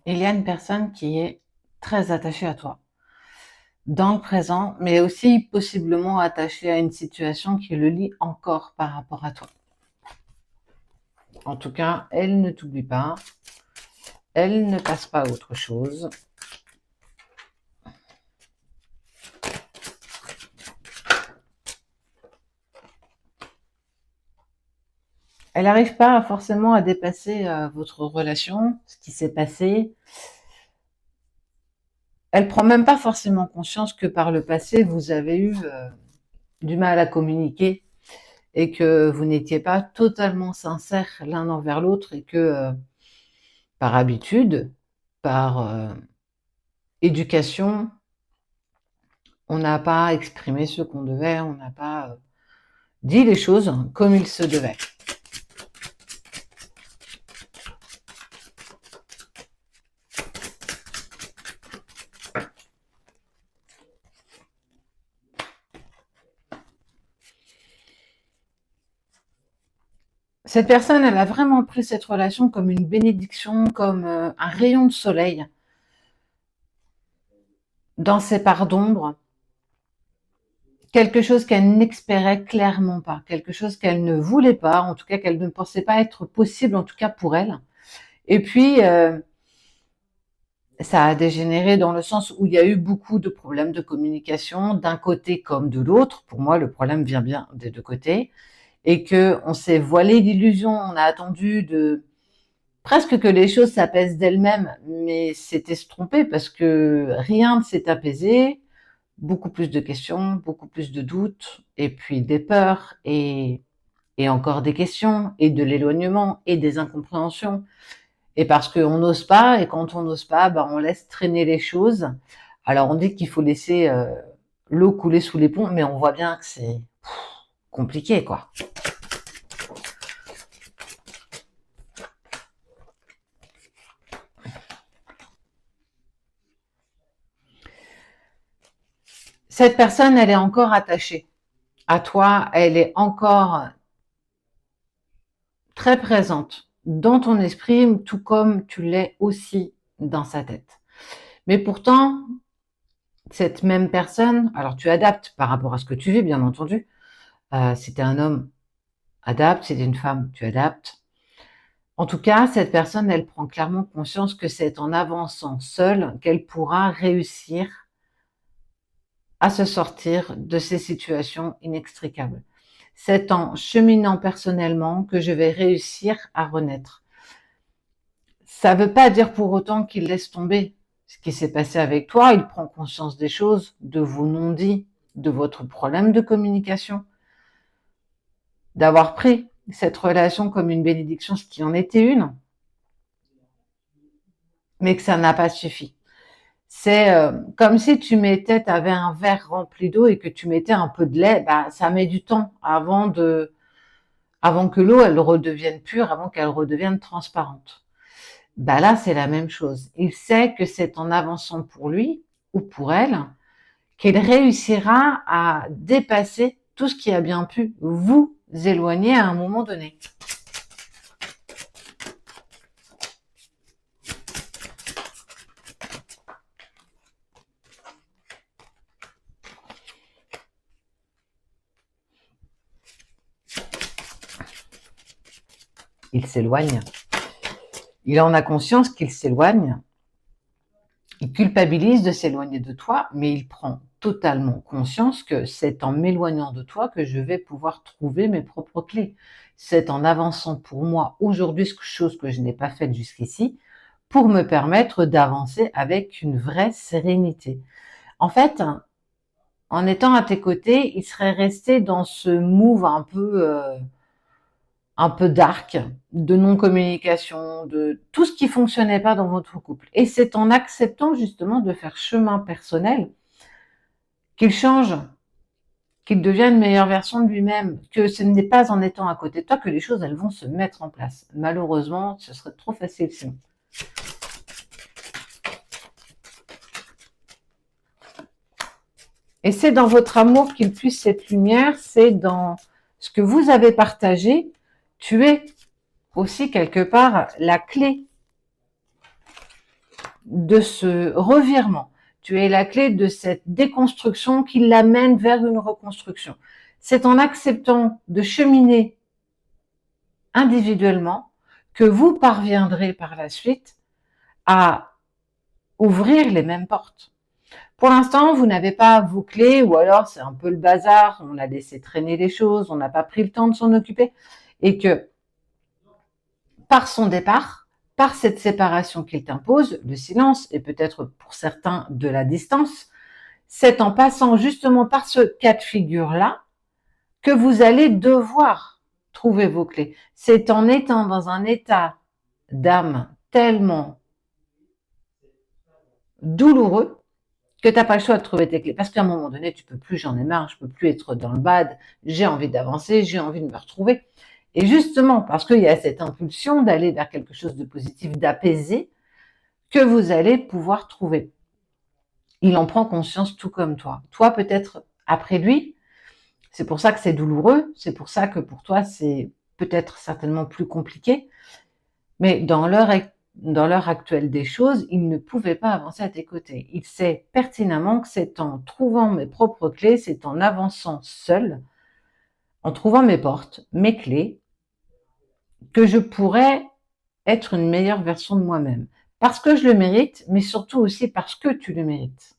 Il y a une personne qui est très attachée à toi, dans le présent, mais aussi possiblement attachée à une situation qui le lie encore par rapport à toi. En tout cas, elle ne t'oublie pas, elle ne passe pas à autre chose. Elle n'arrive pas forcément à dépasser votre relation, ce qui s'est passé. Elle prend même pas forcément conscience que par le passé, vous avez eu du mal à communiquer et que vous n'étiez pas totalement sincères l'un envers l'autre et que par habitude, par éducation, on n'a pas exprimé ce qu'on devait, on n'a pas dit les choses comme il se devait. Cette personne, elle a vraiment pris cette relation comme une bénédiction, comme un rayon de soleil dans ses parts d'ombre, quelque chose qu'elle n'espérait clairement pas, quelque chose qu'elle ne voulait pas, en tout cas qu'elle ne pensait pas être possible, en tout cas pour elle. Et puis, ça a dégénéré dans le sens où il y a eu beaucoup de problèmes de communication d'un côté comme de l'autre. Pour moi, le problème vient bien des deux côtés. Et que on s'est voilé d'illusions, on a attendu de presque que les choses s'apaisent d'elles-mêmes, mais c'était se tromper parce que rien ne s'est apaisé. Beaucoup plus de questions, beaucoup plus de doutes, et puis des peurs, et encore des questions, et de l'éloignement, et des incompréhensions. Et parce qu'on n'ose pas, et quand on n'ose pas, ben on laisse traîner les choses. Alors on dit qu'il faut laisser l'eau couler sous les ponts, mais on voit bien que c'est compliqué, quoi. Cette personne, elle est encore attachée à toi, elle est encore très présente dans ton esprit, tout comme tu l'es aussi dans sa tête. Mais pourtant, cette même personne, alors tu adaptes par rapport à ce que tu vis, bien entendu. Si t'es un homme, adapte. Si t'es une femme, tu adaptes. En tout cas, cette personne, elle prend clairement conscience que c'est en avançant seule qu'elle pourra réussir à se sortir de ces situations inextricables. C'est en cheminant personnellement que je vais réussir à renaître. Ça ne veut pas dire pour autant qu'il laisse tomber ce qui s'est passé avec toi. Il prend conscience des choses, de vos non-dits, de votre problème de communication, d'avoir pris cette relation comme une bénédiction, ce qui en était une, mais que ça n'a pas suffi. C'est comme si tu avais un verre rempli d'eau et que tu mettais un peu de lait, bah, ça met du temps avant que l'eau, elle redevienne pure, avant qu'elle redevienne transparente. Bah là, c'est la même chose. Il sait que c'est en avançant pour lui ou pour elle qu'il réussira à dépasser tout ce qui a bien pu vous éloigner à un moment donné. Il s'éloigne. Il en a conscience qu'il s'éloigne. Il culpabilise de s'éloigner de toi, mais il prend totalement conscience que c'est en m'éloignant de toi que je vais pouvoir trouver mes propres clés. C'est en avançant pour moi aujourd'hui, chose que je n'ai pas faite jusqu'ici, pour me permettre d'avancer avec une vraie sérénité. En fait, en étant à tes côtés, il serait resté dans ce move un peu dark, de non-communication, de tout ce qui fonctionnait pas dans votre couple. Et c'est en acceptant justement de faire chemin personnel qu'il change, qu'il devient une meilleure version de lui-même, que ce n'est pas en étant à côté de toi que les choses, elles vont se mettre en place. Malheureusement, ce serait trop facile sinon. Et c'est dans votre amour qu'il puise cette lumière, c'est dans ce que vous avez partagé. Tu es aussi quelque part la clé de ce revirement. Tu es la clé de cette déconstruction qui l'amène vers une reconstruction. C'est en acceptant de cheminer individuellement que vous parviendrez par la suite à ouvrir les mêmes portes. Pour l'instant, vous n'avez pas vos clés, ou alors c'est un peu le bazar, on a laissé traîner les choses, on n'a pas pris le temps de s'en occuper, et que par son départ, par cette séparation qu'il t'impose, le silence, et peut-être pour certains de la distance, c'est en passant justement par ce cas de figure-là que vous allez devoir trouver vos clés. C'est en étant dans un état d'âme tellement douloureux que tu n'as pas le choix de trouver tes clés. Parce qu'à un moment donné, tu peux plus, j'en ai marre, je peux plus être dans le bad, j'ai envie d'avancer, j'ai envie de me retrouver. Et justement, parce qu'il y a cette impulsion d'aller vers quelque chose de positif, d'apaiser, que vous allez pouvoir trouver. Il en prend conscience tout comme toi. Toi, peut-être après lui, c'est pour ça que c'est douloureux, c'est pour ça que pour toi, c'est peut-être certainement plus compliqué, mais dans l'heure actuelle des choses, il ne pouvait pas avancer à tes côtés. Il sait pertinemment que c'est en trouvant mes propres clés, c'est en avançant seul, en trouvant mes portes, mes clés, que je pourrais être une meilleure version de moi-même. Parce que je le mérite, mais surtout aussi parce que tu le mérites.